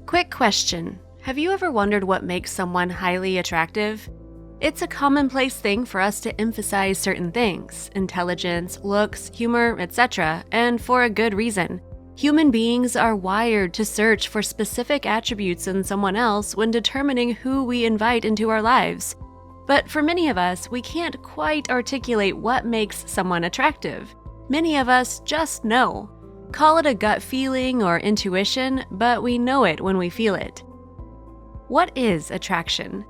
Quick question. Have you ever wondered what makes someone highly attractive? It's a commonplace thing for us to emphasize certain things: intelligence, looks, humor, etc., and for a good reason. Human beings are wired to search for specific attributes in someone else when determining who we invite into our lives. But for many of us, we can't quite articulate what makes someone attractive. Many of us just know. Call it a gut feeling or intuition, but we know it when we feel it. What is attraction?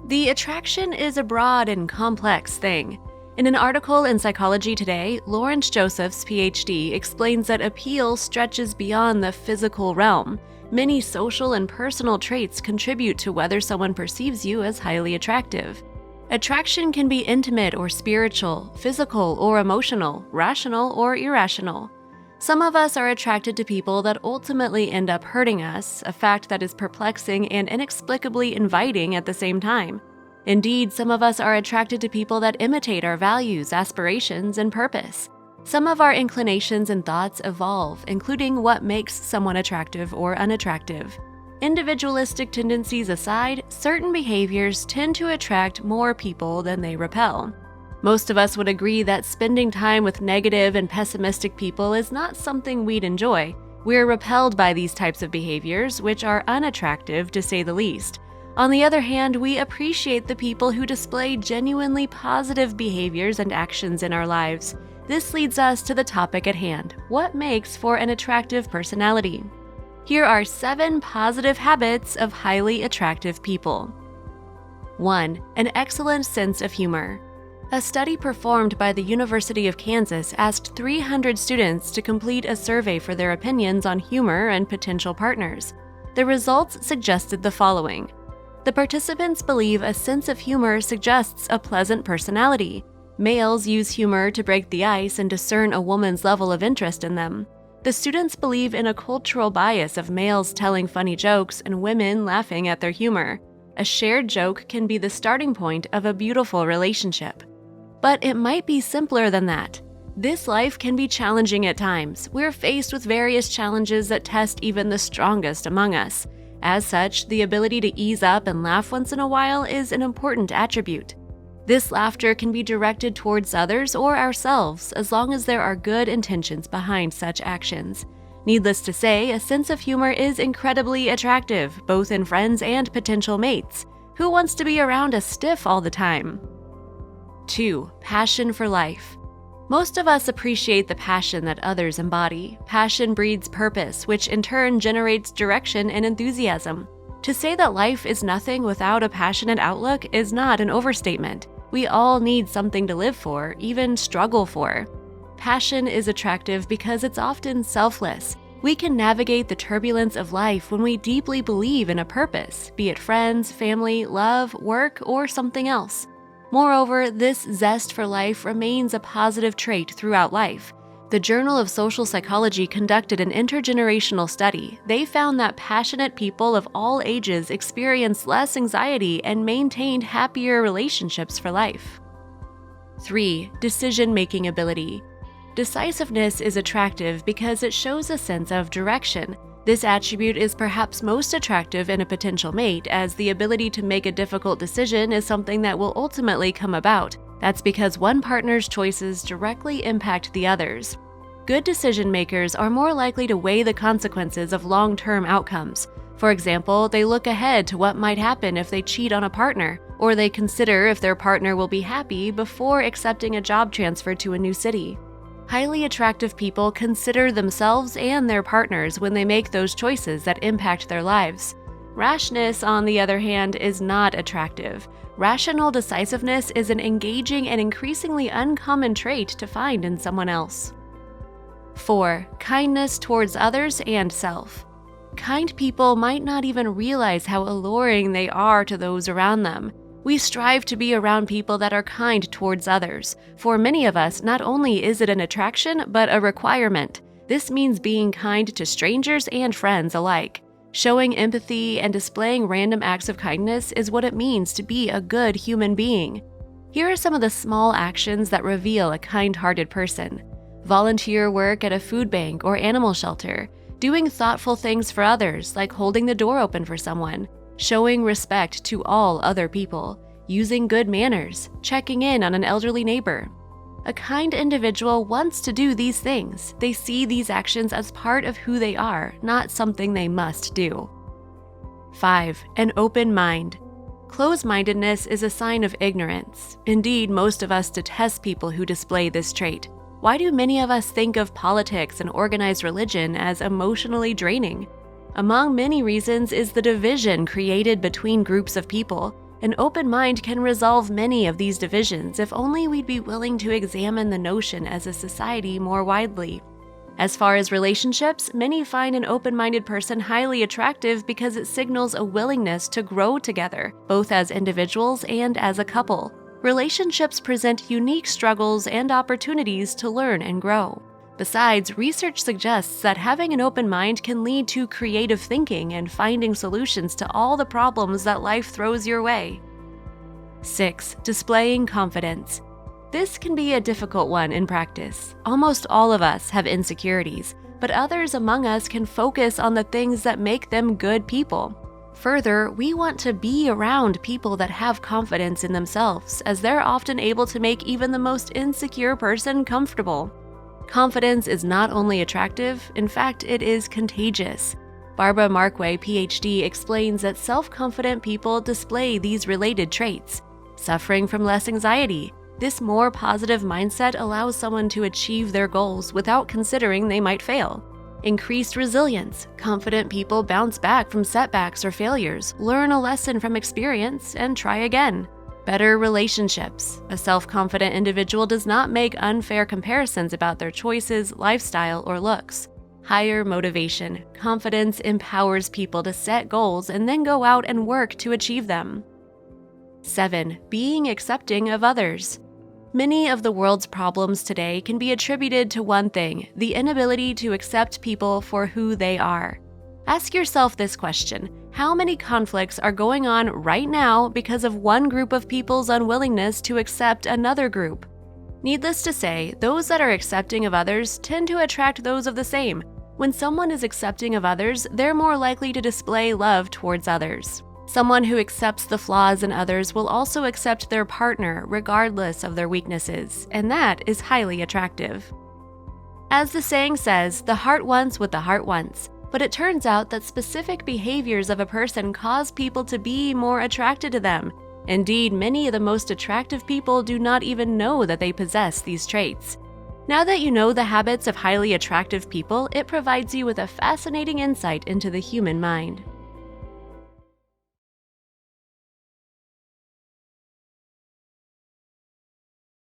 The attraction is a broad and complex thing. In an article in Psychology Today, Lawrence Josephs, PhD, explains that appeal stretches beyond the physical realm. Many social and personal traits contribute to whether someone perceives you as highly attractive. Attraction can be intimate or spiritual, physical or emotional, rational or irrational. Some of us are attracted to people that ultimately end up hurting us, a fact that is perplexing and inexplicably inviting at the same time. Indeed, some of us are attracted to people that imitate our values, aspirations, and purpose. Some of our inclinations and thoughts evolve, including what makes someone attractive or unattractive. Individualistic tendencies aside, certain behaviors tend to attract more people than they repel. Most of us would agree that spending time with negative and pessimistic people is not something we'd enjoy. We're repelled by these types of behaviors, which are unattractive to say the least. On the other hand, we appreciate the people who display genuinely positive behaviors and actions in our lives. This leads us to the topic at hand: what makes for an attractive personality? Here are 7 positive habits of highly attractive people. 1. An excellent sense of humor. A study performed by the University of Kansas asked 300 students to complete a survey for their opinions on humor and potential partners. The results suggested the following. The participants believe a sense of humor suggests a pleasant personality. Males use humor to break the ice and discern a woman's level of interest in them. The students believe in a cultural bias of males telling funny jokes and women laughing at their humor. A shared joke can be the starting point of a beautiful relationship. But it might be simpler than that. This life can be challenging at times. We're faced with various challenges that test even the strongest among us. As such, the ability to ease up and laugh once in a while is an important attribute. This laughter can be directed towards others or ourselves, as long as there are good intentions behind such actions. Needless to say, a sense of humor is incredibly attractive, both in friends and potential mates. Who wants to be around a stiff all the time? 2. Passion for life. Most of us appreciate the passion that others embody. Passion breeds purpose, which in turn generates direction and enthusiasm. To say that life is nothing without a passionate outlook is not an overstatement. We all need something to live for, even struggle for. Passion is attractive because it's often selfless. We can navigate the turbulence of life when we deeply believe in a purpose, be it friends, family, love, work, or something else. Moreover, this zest for life remains a positive trait throughout life. The Journal of Social Psychology conducted an intergenerational study. They found that passionate people of all ages experienced less anxiety and maintained happier relationships for life. 3. Decision-making ability. Decisiveness is attractive because it shows a sense of direction. This attribute is perhaps most attractive in a potential mate, as the ability to make a difficult decision is something that will ultimately come about. That's because one partner's choices directly impact the others. Good decision makers are more likely to weigh the consequences of long-term outcomes. For example, they look ahead to what might happen if they cheat on a partner, or they consider if their partner will be happy before accepting a job transfer to a new city. Highly attractive people consider themselves and their partners when they make those choices that impact their lives. Rashness, on the other hand, is not attractive. Rational decisiveness is an engaging and increasingly uncommon trait to find in someone else. 4. Kindness towards others and self. Kind people might not even realize how alluring they are to those around them. We strive to be around people that are kind towards others. For many of us, not only is it an attraction, but a requirement. This means being kind to strangers and friends alike. Showing empathy and displaying random acts of kindness is what it means to be a good human being. Here are some of the small actions that reveal a kind-hearted person. Volunteer work at a food bank or animal shelter. Doing thoughtful things for others, like holding the door open for someone, showing respect to all other people, using good manners, checking in on an elderly neighbor. A kind individual wants to do these things. They see these actions as part of who they are, not something they must do. 5. An open mind. Closed-mindedness is a sign of ignorance. Indeed, most of us detest people who display this trait. Why do many of us think of politics and organized religion as emotionally draining? Among many reasons is the division created between groups of people. An open mind can resolve many of these divisions if only we'd be willing to examine the notion as a society more widely. As far as relationships, many find an open-minded person highly attractive because it signals a willingness to grow together, both as individuals and as a couple. Relationships present unique struggles and opportunities to learn and grow. Besides, research suggests that having an open mind can lead to creative thinking and finding solutions to all the problems that life throws your way. 6. Displaying confidence. This can be a difficult one in practice. Almost all of us have insecurities, but others among us can focus on the things that make them good people. Further, we want to be around people that have confidence in themselves, as they're often able to make even the most insecure person comfortable. Confidence is not only attractive, in fact, it is contagious. Barbara Markway, PhD, explains that self-confident people display these related traits. Suffering from less anxiety. This more positive mindset allows someone to achieve their goals without considering they might fail. Increased resilience. Confident people bounce back from setbacks or failures, learn a lesson from experience, and try again. Better relationships. A self-confident individual does not make unfair comparisons about their choices, lifestyle, or looks. Higher motivation. Confidence empowers people to set goals and then go out and work to achieve them. 7. Being accepting of others. Many of the world's problems today can be attributed to one thing: the inability to accept people for who they are. Ask yourself this question: how many conflicts are going on right now because of one group of people's unwillingness to accept another group? Needless to say, those that are accepting of others tend to attract those of the same. When someone is accepting of others, they're more likely to display love towards others. Someone who accepts the flaws in others will also accept their partner regardless of their weaknesses, and that is highly attractive. As the saying says, the heart wants what the heart wants, but it turns out that specific behaviors of a person cause people to be more attracted to them. Indeed, many of the most attractive people do not even know that they possess these traits. Now that you know the habits of highly attractive people, it provides you with a fascinating insight into the human mind.